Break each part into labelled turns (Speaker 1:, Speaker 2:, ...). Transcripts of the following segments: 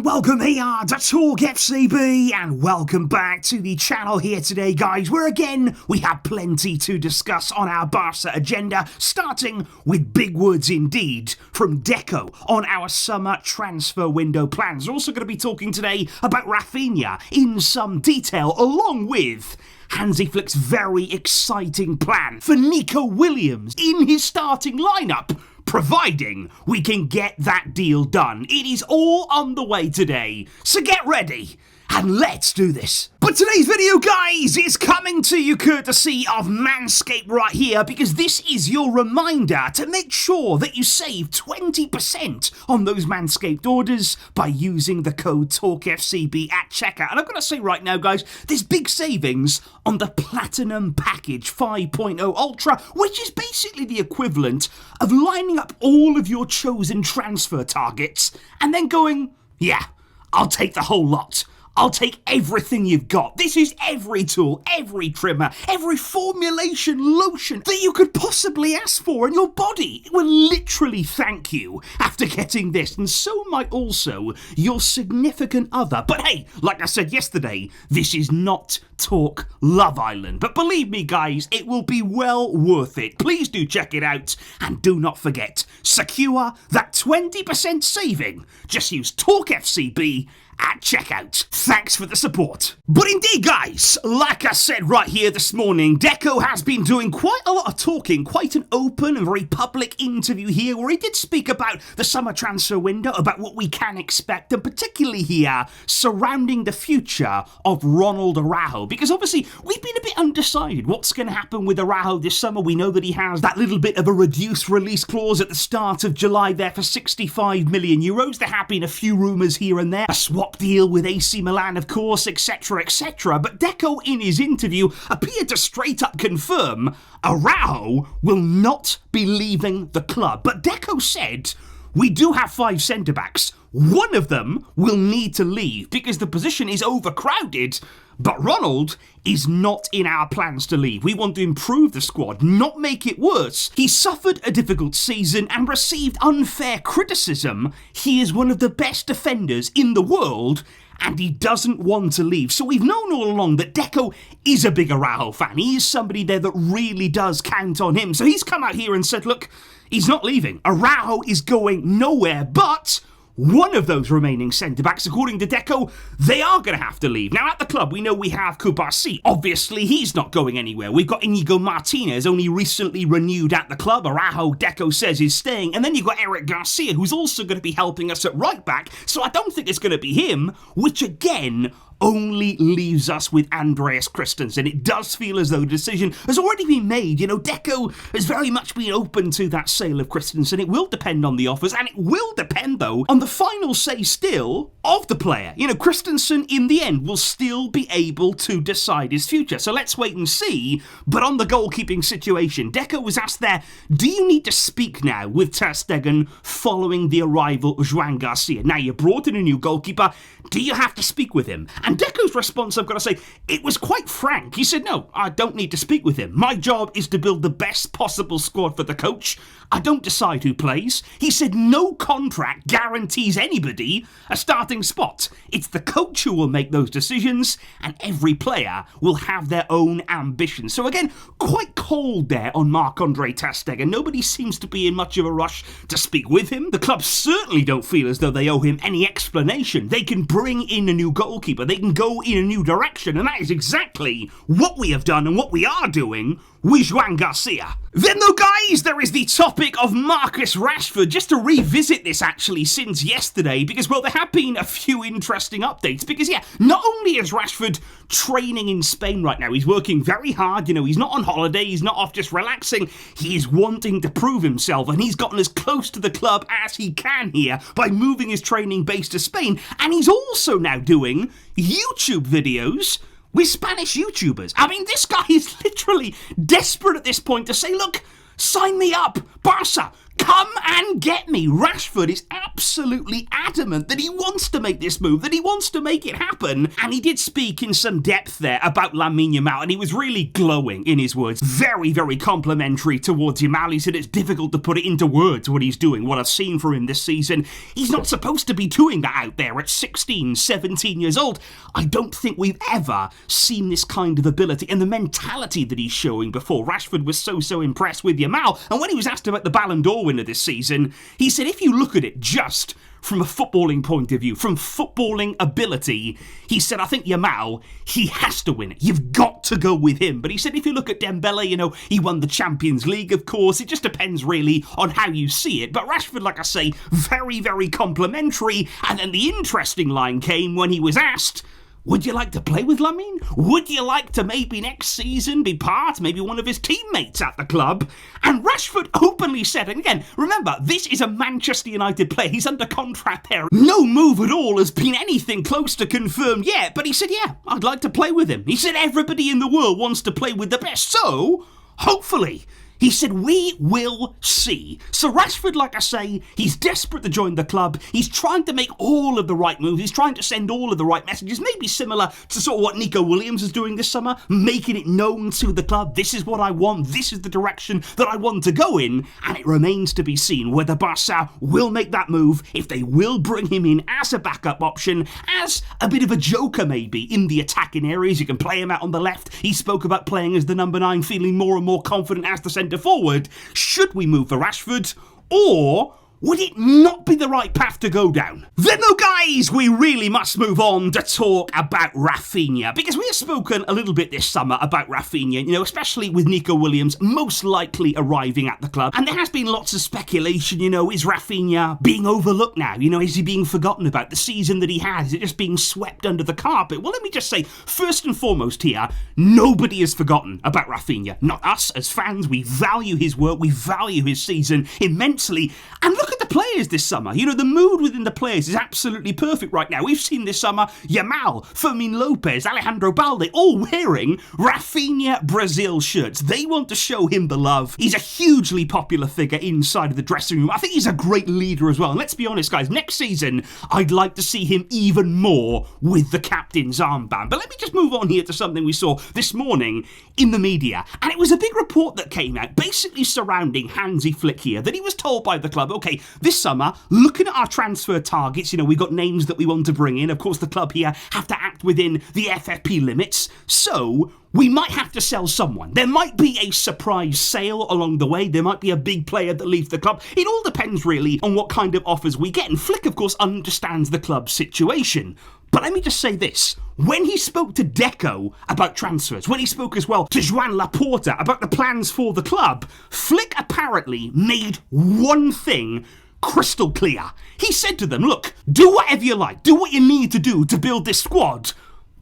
Speaker 1: welcome here to TalkFCB and welcome back to the channel here today, guys, where again we have plenty to discuss on our Barca agenda, starting with big words indeed from Deco on our summer transfer window plans. We're also going to be talking today about Raphinha in some detail, along with Hansi Flick's very exciting plan for Nico Williams in his starting lineup, providing we can get that deal done. It is all on the way today, so get ready and let's do this. But today's video, guys, is coming to you courtesy of Manscaped right here, because this is your reminder to make sure that you save 20% on those Manscaped orders by using the code TalkFCB at checkout. And I've got to say right now, guys, there's big savings on the Platinum Package 5.0 Ultra, which is basically the equivalent of lining up all of your chosen transfer targets and then going, yeah, I'll take the whole lot. I'll take everything you've got. This is every tool, every trimmer, every formulation lotion that you could possibly ask for, and your body will literally thank you after getting this, and so might also your significant other. But hey, like I said yesterday, this is not Talk Love Island. But believe me, guys, it will be well worth it. Please do check it out, and do not forget, secure that 20% saving. Just use TalkFCB at checkout. Thanks for the support. But indeed, guys, like I said right here this morning, Deco has been doing quite a lot of talking, quite an open and very public interview here where he did speak about the summer transfer window, about what we can expect, and particularly here surrounding the future of Ronald Araujo, because obviously we've been a bit undecided what's going to happen with Araujo this summer. We know that he has that little bit of a reduced release clause at the start of July there for 65 million euros. There have been a few rumours here and there, a swap deal with AC Milan, of course, etc, etc, but Deco in his interview appeared to straight up confirm Araujo will not be leaving the club. But Deco said, we do have 5 centre-backs. One of them will need to leave because the position is overcrowded, but Ronald is not in our plans to leave. We want to improve the squad, not make it worse. He suffered a difficult season and received unfair criticism. He is one of the best defenders in the world, and he doesn't want to leave. So we've known all along that Deco is a big Araujo fan. He is somebody there that really does count on him. So he's come out here and said, look, he's not leaving. Araujo is going nowhere, but one of those remaining centre-backs, according to Deco, they are going to have to leave. Now, at the club, we know we have Kubarsi. Obviously, he's not going anywhere. We've got Inigo Martinez, only recently renewed at the club. Araujo, Deco says, is staying. And then you've got Eric Garcia, who's also going to be helping us at right-back. So I don't think it's going to be him, which, again, only leaves us with Andreas Christensen. It does feel as though the decision has already been made. You know, Deco has very much been open to that sale of Christensen. It will depend on the offers, and it will depend, though, on the final say still of the player. You know, Christensen, in the end, will still be able to decide his future. So let's wait and see. But on the goalkeeping situation, Deco was asked there, do you need to speak now with Ter Stegen following the arrival of Joan Garcia? Now, you brought in a new goalkeeper. Do you have to speak with him? And Deco's response, I've got to say, it was quite frank. He said, no, I don't need to speak with him. My job is to build the best possible squad for the coach. I don't decide who plays. He said no contract guarantees anybody a starting spot. It's the coach who will make those decisions, and every player will have their own ambitions. So again, quite cold there on Marc-Andre Ter Stegen. Nobody seems to be in much of a rush to speak with him. The club certainly don't feel as though they owe him any explanation. They can bring in a new goalkeeper. They can go in a new direction, and that is exactly what we have done and what we are doing with Joan Garcia. Then though, guys, there is the topic of Marcus Rashford. Just to revisit this actually since yesterday, because, well, there have been a few interesting updates. Because, yeah, not only is Rashford training in Spain right now, he's working very hard, you know, he's not on holiday, he's not off just relaxing, he's wanting to prove himself, and he's gotten as close to the club as he can here by moving his training base to Spain. And he's also now doing YouTube videos with Spanish YouTubers. I mean, this guy is literally desperate at this point to say, look, sign me up. Barca, Come and get me. Rashford is absolutely adamant that he wants to make this move, that he wants to make it happen. And he did speak in some depth there about Lamine Yamal, and he was really glowing in his words. Very, very complimentary towards Yamal. He said it's difficult to put it into words what he's doing, what I've seen for him this season. He's not supposed to be doing that out there at 16, 17 years old. I don't think we've ever seen this kind of ability and the mentality that he's showing before. Rashford was so impressed with Yamal, and when he was asked about the Ballon d'Or winner this season, he said if you look at it just from a footballing point of view, from footballing ability, he said, I think Yamal, he has to win it. You've got to go with him. But he said if you look at Dembele, he won the Champions League, of course. It just depends really on how you see it. But Rashford, like I say, very, very complimentary. And then the interesting line came when he was asked, would you like to play with Lamine? Would you like to maybe next season be maybe one of his teammates at the club? And Rashford openly said, and again, remember, this is a Manchester United player. He's under contract there. No move at all has been anything close to confirmed yet, but he said, yeah, I'd like to play with him. He said everybody in the world wants to play with the best, so hopefully. He said, we will see. So Rashford, like I say, he's desperate to join the club. He's trying to make all of the right moves. He's trying to send all of the right messages, maybe similar to sort of what Nico Williams is doing this summer, making it known to the club, this is what I want, this is the direction that I want to go in, and it remains to be seen whether Barca will make that move, if they will bring him in as a backup option, as a bit of a joker maybe in the attacking areas. You can play him out on the left. He spoke about playing as the number 9, feeling more and more confident as the centre forward. Should we move for Rashford, or would it not be the right path to go down? Then though, guys, we really must move on to talk about Raphinha, because we have spoken a little bit this summer about Raphinha, especially with Nico Williams most likely arriving at the club. And there has been lots of speculation, is Raphinha being overlooked now? Is he being forgotten about? The season that he had, is it just being swept under the carpet? Well, let me just say, first and foremost here, nobody has forgotten about Raphinha. Not us as fans. We value his work, we value his season immensely. And look at the players this summer. The mood within the players is absolutely perfect right now. We've seen this summer Yamal, Fermin Lopez, Alejandro Balde, all wearing Raphinha Brazil shirts. They want to show him the love. He's a hugely popular figure inside of the dressing room. I think he's a great leader as well. And let's be honest, guys, next season, I'd like to see him even more with the captain's armband. But let me just move on here to something we saw this morning in the media. And it was a big report that came out, basically surrounding Hansi Flick here, that he was told by the club, okay, this summer, looking at our transfer targets, we've got names that we want to bring in. Of course, the club here have to act within the FFP limits. So we might have to sell someone. There might be a surprise sale along the way. There might be a big player that leaves the club. It all depends really on what kind of offers we get. And Flick, of course, understands the club's situation. But let me just say this. When he spoke to Deco about transfers, when he spoke as well to Joan Laporta about the plans for the club, Flick apparently made one thing crystal clear. He said to them, look, do whatever you like, do what you need to do to build this squad,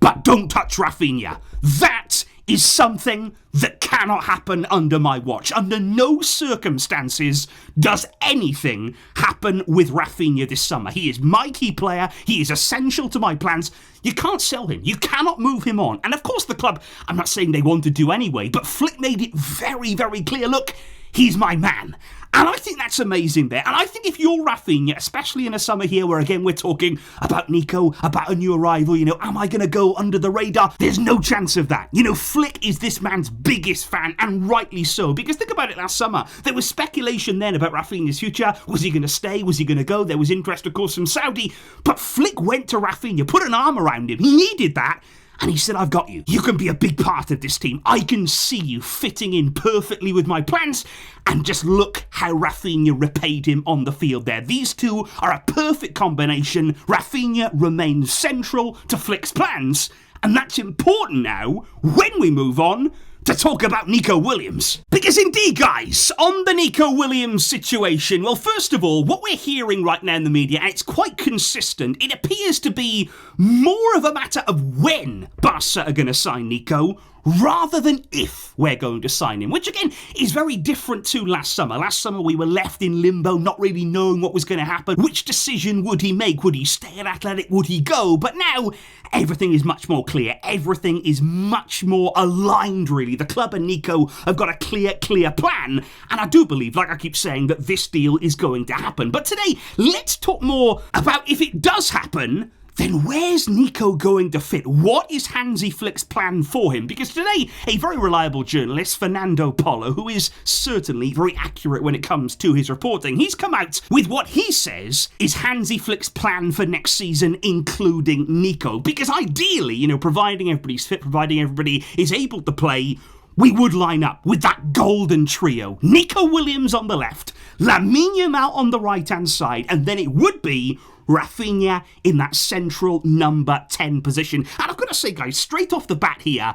Speaker 1: but don't touch Raphinha. That is something that cannot happen under my watch. Under no circumstances does anything happen with Raphinha this summer. He is my key player. He is essential to my plans. You can't sell him. You cannot move him on. And of course the club, I'm not saying they want to do anyway, but Flick made it very, very clear, look, he's my man. And I think that's amazing there. And I think if you're Raphinha, especially in a summer here where, again, we're talking about Nico, about a new arrival, am I going to go under the radar? There's no chance of that. Flick is this man's biggest fan, and rightly so. Because think about it last summer. There was speculation then about Raphinha's future. Was he going to stay? Was he going to go? There was interest, of course, from Saudi. But Flick went to Raphinha, put an arm around him. He needed that. And he said, I've got you. You can be a big part of this team. I can see you fitting in perfectly with my plans. And just look how Raphinha repaid him on the field there. These two are a perfect combination. Raphinha remains central to Flick's plans. And that's important now when we move on to talk about Nico Williams. Because indeed, guys, on the Nico Williams situation, well, first of all, what we're hearing right now in the media, and it's quite consistent, it appears to be more of a matter of when Barca are going to sign Nico rather than if we're going to sign him, which again is very different to last summer. Last summer we were left in limbo, not really knowing what was going to happen. Which decision would he make? Would he stay at Athletic? Would he go? But now everything is much more clear. Everything is much more aligned, really. The club and Nico have got a clear plan, and I do believe, like I keep saying, that this deal is going to happen. But today, let's talk more about if it does happen, then where's Nico going to fit? What is Hansi Flick's plan for him? Because today, a very reliable journalist, Fernando Polo, who is certainly very accurate when it comes to his reporting, he's come out with what he says is Hansi Flick's plan for next season, including Nico. Because ideally, providing everybody's fit, providing everybody is able to play, we would line up with that golden trio. Nico Williams on the left, Lamine Yamal on the right-hand side, and then it would be Raphinha in that central number 10 position. And I've got to say, guys, straight off the bat here,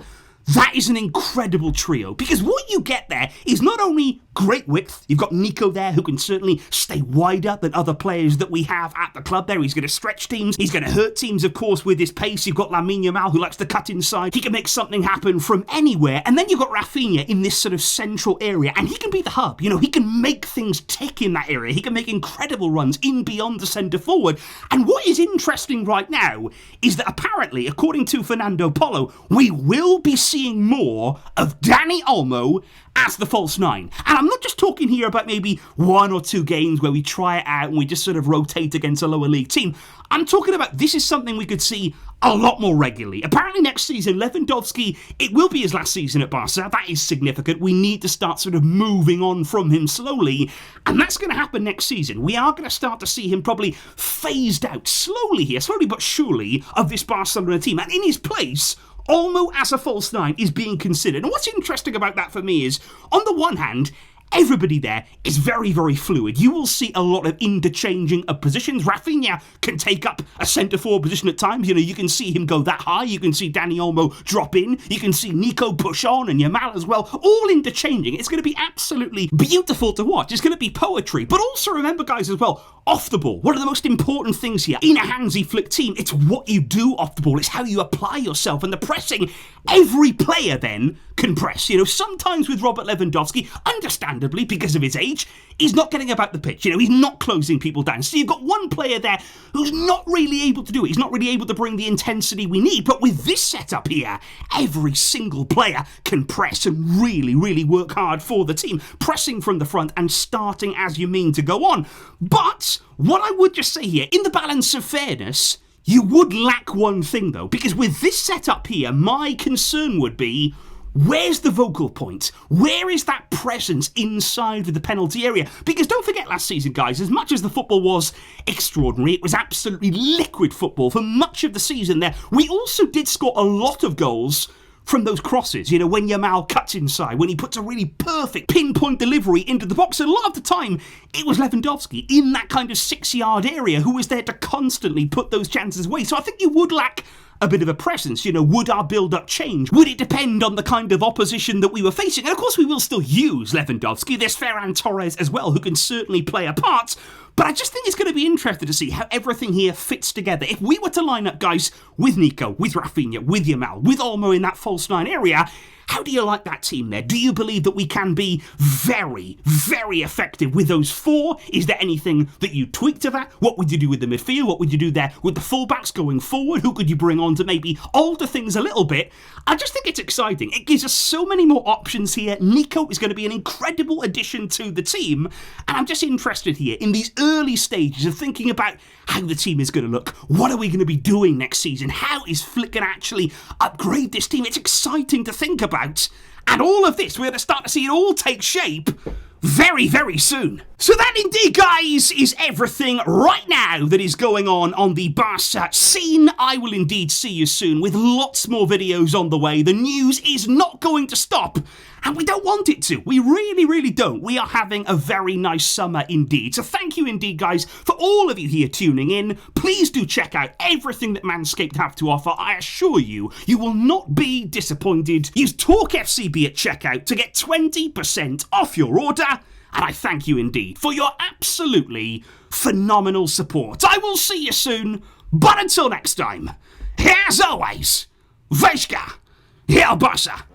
Speaker 1: that is an incredible trio, because what you get there is not only great width. You've got Nico there, who can certainly stay wider than other players that we have at the club there. He's going to stretch teams. He's going to hurt teams, of course, with his pace. You've got Lamine Yamal, who likes to cut inside. He can make something happen from anywhere. And then you've got Raphinha in this sort of central area, and he can be the hub. He can make things tick in that area. He can make incredible runs in beyond the centre forward. And what is interesting right now is that apparently, according to Fernando Polo, we will be seeing more of Dani Olmo as the false nine. And I'm not just talking here about maybe 1 or 2 games where we try it out and we just sort of rotate against a lower league team. I'm talking about this is something we could see a lot more regularly. Apparently next season, Lewandowski, it will be his last season at Barca. That is significant. We need to start sort of moving on from him slowly, and that's going to happen next season. We are going to start to see him probably phased out slowly here, slowly but surely, of this Barcelona team. And in his place, Olmo as a false nine is being considered. And what's interesting about that for me is, on the one hand, everybody there is very, very fluid. You will see a lot of interchanging of positions. Raphinha can take up a centre-forward position at times. You can see him go that high. You can see Dani Olmo drop in. You can see Nico push on and Yamal as well. All interchanging. It's going to be absolutely beautiful to watch. It's going to be poetry. But also remember, guys, as well, off the ball. One of the most important things here in a Hansi Flick team, it's what you do off the ball. It's how you apply yourself. And the pressing, every player then can press. Sometimes with Robert Lewandowski, understandably, because of his age, he's not getting about the pitch. He's not closing people down. So you've got one player there who's not really able to do it. He's not really able to bring the intensity we need. But with this setup here, every single player can press and really, really work hard for the team, pressing from the front and starting as you mean to go on. But what I would just say here, in the balance of fairness, you would lack one thing though, because with this setup here, my concern would be, where's the vocal point? Where is that presence inside of the penalty area? Because don't forget last season, guys, as much as the football was extraordinary, it was absolutely liquid football for much of the season there, we also did score a lot of goals from those crosses, when Yamal cuts inside, when he puts a really perfect pinpoint delivery into the box. And a lot of the time, it was Lewandowski in that kind of 6-yard area who was there to constantly put those chances away. So I think you would lack a bit of a presence. Would our build-up change? Would it depend on the kind of opposition that we were facing? And of course we will still use Lewandowski. There's Ferran Torres as well, who can certainly play a part. But I just think it's going to be interesting to see how everything here fits together. If we were to line up, guys, with Nico, with Raphinha, with Yamal, with Olmo in that false nine area, how do you like that team there? Do you believe that we can be very, very effective with those 4? Is there anything that you tweak to that? What would you do with the midfield? What would you do there with the fullbacks going forward? Who could you bring on to maybe alter things a little bit? I just think it's exciting. It gives us so many more options here. Nico is going to be an incredible addition to the team. And I'm just interested here in these early stages of thinking about how the team is going to look. What are we going to be doing next season? How is Flick going to actually upgrade this team? It's exciting to think about. And all of this, we're going to start to see it all take shape very, very soon. So that indeed, guys, is everything right now that is going on the Barca scene. I will indeed see you soon with lots more videos on the way. The news is not going to stop, and we don't want it to. We really, really don't. We are having a very nice summer indeed. So thank you indeed, guys, for all of you here tuning in. Please do check out everything that Manscaped have to offer. I assure you, you will not be disappointed. Use TalkFCB at checkout to get 20% off your order. And I thank you indeed for your absolutely phenomenal support. I will see you soon, but until next time, as always, Vejka Here, Barca!